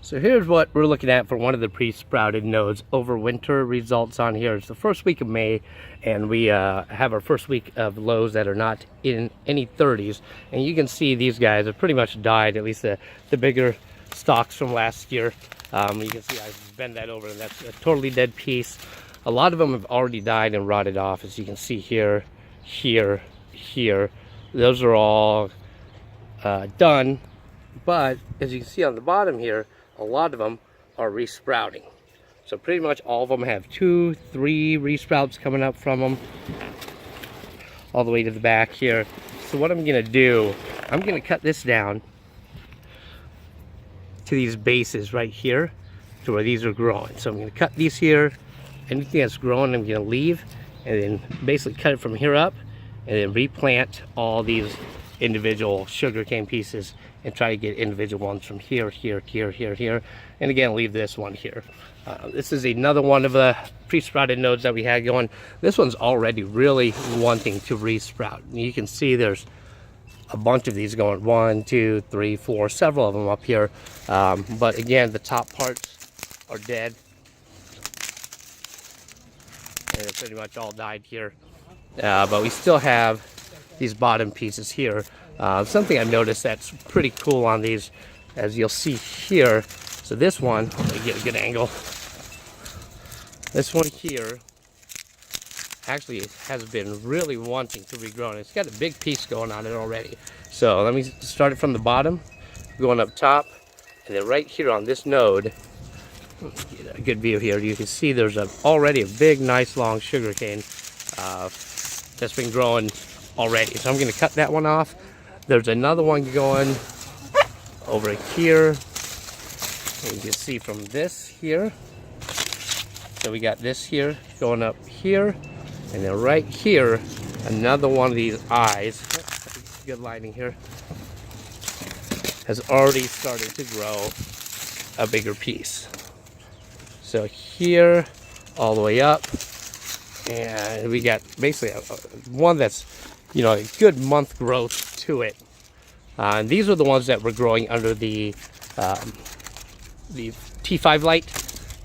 So here's what we're looking at for one of the pre-sprouted nodes. Overwinter results on here. It's the first week of May, and we have our first week of lows that are not in any 30s. And you can see these guys have pretty much died, at least the bigger stalks from last year. You can see I've bent that over, and that's a totally dead piece. A lot of them have already died and rotted off, as you can see here, here, here. Those are all done, but as you can see on the bottom here, a lot of them are resprouting. So pretty much all of them have 2, 3 resprouts coming up from them all the way to the back here. So what I'm going to do, I'm going to cut this down to these bases right here to where these are growing. So I'm going to cut these here. Anything that's growing I'm going to leave, and then basically cut it from here up, and then replant all these individual sugarcane pieces and try to get individual ones from here, here, here, here, here, and again leave this one here. This is another one of the pre-sprouted nodes that we had going. This one's already really wanting to re-sprout. You can see there's a bunch of these going, 1, 2, 3, 4, several of them up here, but again the top parts are dead, and they're pretty much all died here, but we still have these bottom pieces here. Something I've noticed that's pretty cool on these, as you'll see here. So this one, let me get a good angle. This one here actually has been really wanting to regrow, and it's got a big piece going on it already. So let me start it from the bottom, going up top, and then right here on this node, get a good view here, you can see there's already a big, nice, long sugarcane that's been growing already. So I'm going to cut that one off. There's another one going over here, and you can see from this here. So we got this here going up here, and then right here another one of these eyes, good lighting here, has already started to grow a bigger piece. So here all the way up, and we got basically one that's, you know, a good month growth to it. And these are the ones that were growing under the T5 light.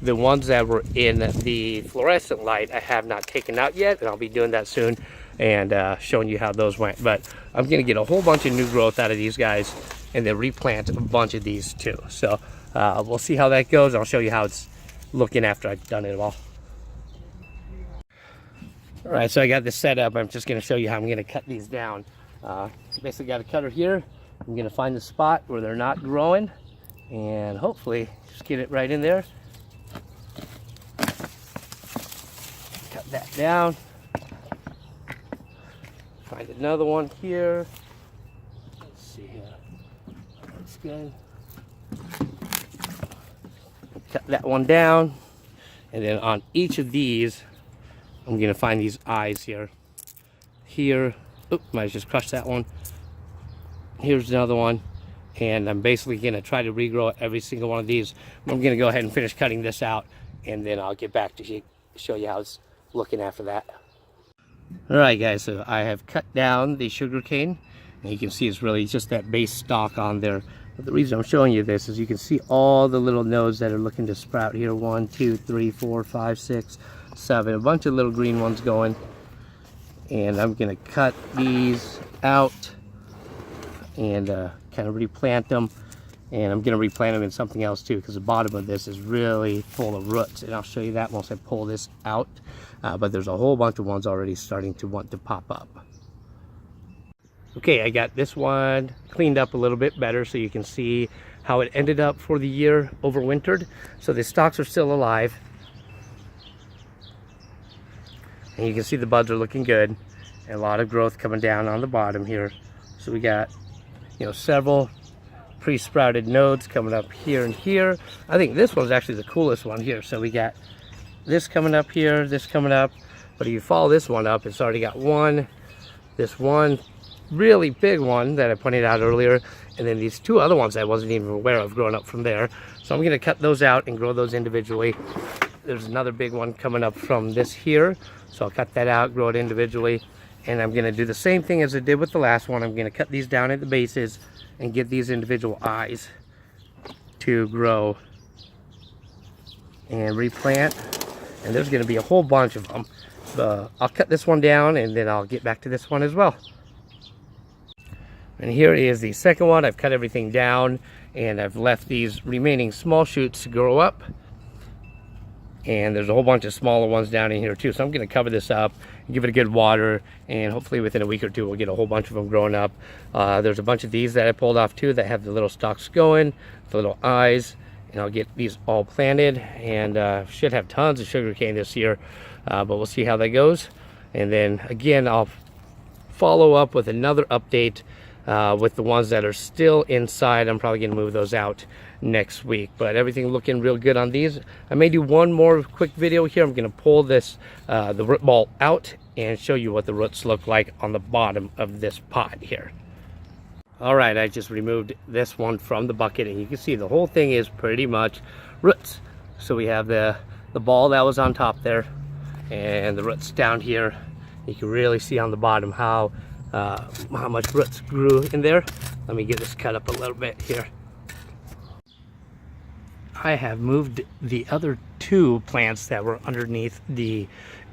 The ones that were in the fluorescent light I have not taken out yet, and I'll be doing that soon and showing you how those went. But I'm going to get a whole bunch of new growth out of these guys and then replant a bunch of these too. So we'll see how that goes. I'll show you how it's looking after I've done it all. Alright, so I got this set up. I'm just going to show you how I'm going to cut these down. Basically got a cutter here. I'm going to find the spot where they're not growing and hopefully just get it right in there. Cut that down. Find another one here. Let's see here. That's good. Cut that one down. And then on each of these, I'm going to find these eyes here. Here, oop, might just crush that one. Here's another one. And I'm basically going to try to regrow every single one of these. I'm going to go ahead and finish cutting this out, and then I'll get back to show you how it's looking after that. Alright guys, so I have cut down the sugarcane, and you can see it's really just that base stalk on there. But the reason I'm showing you this is you can see all the little nodes that are looking to sprout here. 1, 2, 3, 4, 5, 6, 7, a bunch of little green ones going, and I'm gonna cut these out and kind of replant them, and I'm gonna replant them in something else too, because the bottom of this is really full of roots, and I'll show you that once I pull this out. But there's a whole bunch of ones already starting to want to pop up. Okay, I got this one cleaned up a little bit better so you can see how it ended up for the year overwintered. So the stalks are still alive, and you can see the buds are looking good, and a lot of growth coming down on the bottom here. So we got, you know, several pre-sprouted nodes coming up here and here. I think this one's actually the coolest one here. So we got this coming up here, this coming up, but if you follow this one up, it's already got this one really big one that I pointed out earlier, and then these 2 other ones I wasn't even aware of growing up from there. So I'm going to cut those out and grow those individually. There's another big one coming up from this here, so I'll cut that out, grow it individually, and I'm going to do the same thing as I did with the last one. I'm going to cut these down at the bases and get these individual eyes to grow and replant, and there's going to be a whole bunch of them. I'll cut this one down and then I'll get back to this one as well. And here is the second one. I've cut everything down and I've left these remaining small shoots to grow up. And there's a whole bunch of smaller ones down in here too. So I'm going to cover this up, give it a good water, and hopefully within a week or two we'll get a whole bunch of them growing up. There's a bunch of these that I pulled off too that have the little stalks going, the little eyes, and I'll get these all planted, and should have tons of sugarcane this year, but we'll see how that goes. And then again, I'll follow up with another update with the ones that are still inside. I'm probably going to move those out next week, but everything looking real good on these. I may do one more quick video here. I'm going to pull this the root ball out and show you what the roots look like on the bottom of this pot here. All right, I just removed this one from the bucket, and you can see the whole thing is pretty much roots. So we have the ball that was on top there and the roots down here. You can really see on the bottom how much roots grew in there. Let me get this cut up a little bit here. I have moved the other two plants that were underneath the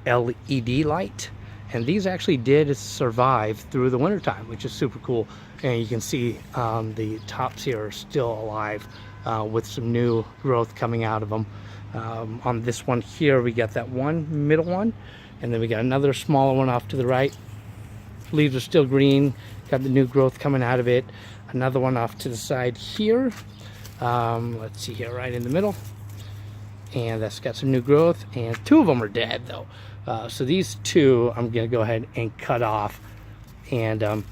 LED light, and these actually did survive through the winter time, which is super cool. And you can see the tops here are still alive with some new growth coming out of them. On this one here, we got that one middle one, and then we got another smaller one off to the right. Leaves are still green, got the new growth coming out of it. Another one off to the side here. Let's see here, right in the middle, and that's got some new growth, and two of them are dead though. So these two I'm gonna go ahead and cut off and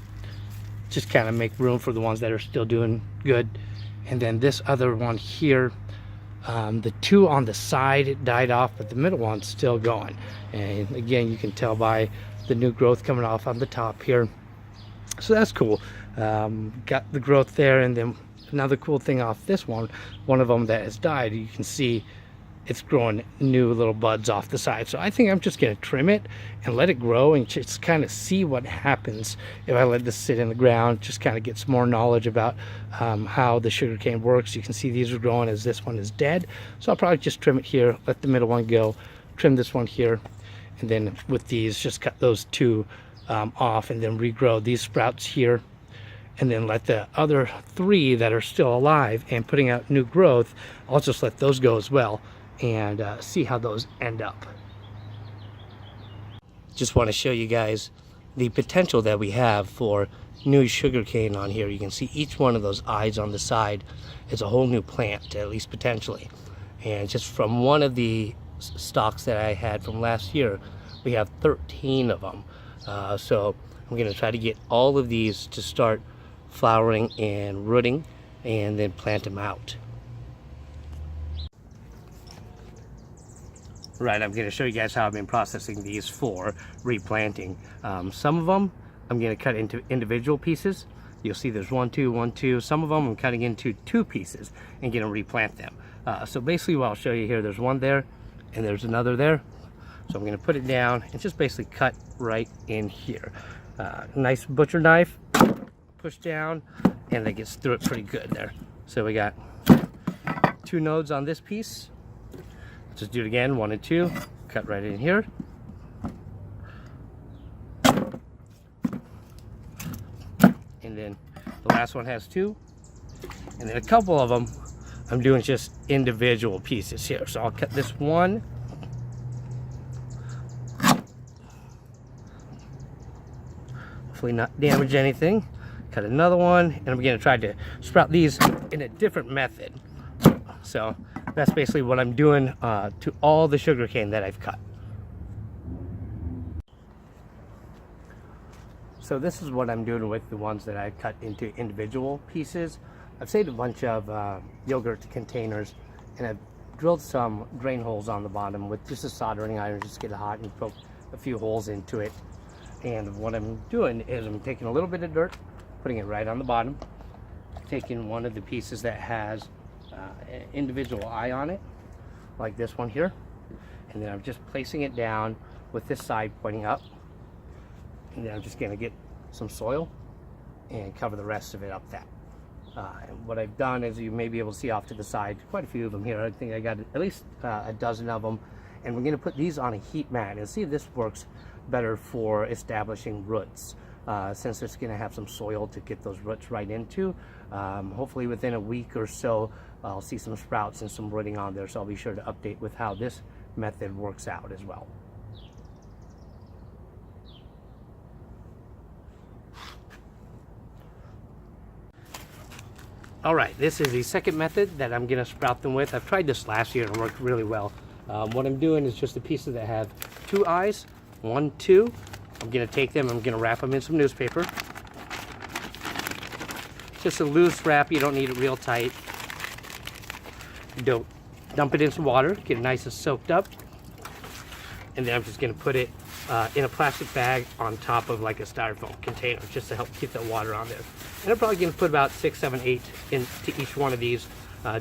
just kind of make room for the ones that are still doing good. And then this other one here, the two on the side died off, but the middle one's still going. And again, you can tell by the new growth coming off on the top here, so that's cool. Got the growth there. And then another cool thing off this one of them that has died, you can see it's growing new little buds off the side. So I think I'm just going to trim it and let it grow and just kind of see what happens if I let this sit in the ground, just kind of get some more knowledge about how the sugarcane works. You can see these are growing as this one is dead, so I'll probably just trim it here, let the middle one go, trim this one here, and then with these just cut those two off and then regrow these sprouts here, and then let the other three that are still alive and putting out new growth, I'll just let those go as well and see how those end up. Just want to show you guys the potential that we have for new sugarcane on here. You can see each one of those eyes on the side is a whole new plant, at least potentially. And just from one of the stalks that I had from last year, we have 13 of them. So I'm going to try to get all of these to start flowering and rooting and then plant them out. Right, I'm going to show you guys how I've been processing these for replanting. Some of them I'm going to cut into individual pieces. You'll see there's 1, 2, 1, 2. Some of them I'm cutting into 2 pieces and going to replant them. So basically what I'll show you here, there's one there and there's another there. So I'm going to put it down and just basically cut right in here. Nice butcher knife, push down, and that gets through it pretty good there. So we got 2 nodes on this piece. Just do it again, 1 and 2, cut right in here. And then the last one has 2. And then a couple of them, I'm doing just individual pieces here. So I'll cut this one. Hopefully not damage anything. Cut another one, and I'm gonna try to sprout these in a different method. So that's basically what I'm doing to all the sugarcane that I've cut. So this is what I'm doing with the ones that I cut into individual pieces. I've saved a bunch of yogurt containers, and I've drilled some drain holes on the bottom with just a soldering iron, just to get it hot and poke a few holes into it. And what I'm doing is I'm taking a little bit of dirt, putting it right on the bottom, taking one of the pieces that has an individual eye on it, like this one here, and then I'm just placing it down with this side pointing up, and then I'm just going to get some soil and cover the rest of it up that. And what I've done is, you may be able to see off to the side, quite a few of them here. I think I got at least a dozen of them. And we're going to put these on a heat mat and see if this works better for establishing roots. Since it's going to have some soil to get those roots right into. Hopefully within a week or so, I'll see some sprouts and some rooting on there. So I'll be sure to update with how this method works out as well. All right, this is the second method that I'm gonna sprout them with. I've tried this last year and it worked really well. What I'm doing is just the pieces that have 2 eyes, 1, 2. I'm gonna take them, I'm gonna wrap them in some newspaper. Just a loose wrap, you don't need it real tight. Don't dump it in some water, get it nice and soaked up. And then I'm just gonna put it in a plastic bag on top of like a styrofoam container, just to help keep that water on there. And I'm probably gonna put about 6, 7, 8 into each one of these,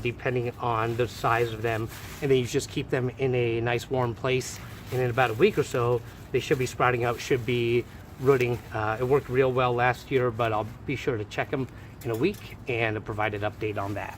depending on the size of them. And then you just keep them in a nice warm place. And in about a week or so, they should be sprouting out, should be rooting. It worked real well last year, but I'll be sure to check them in a week and provide an update on that.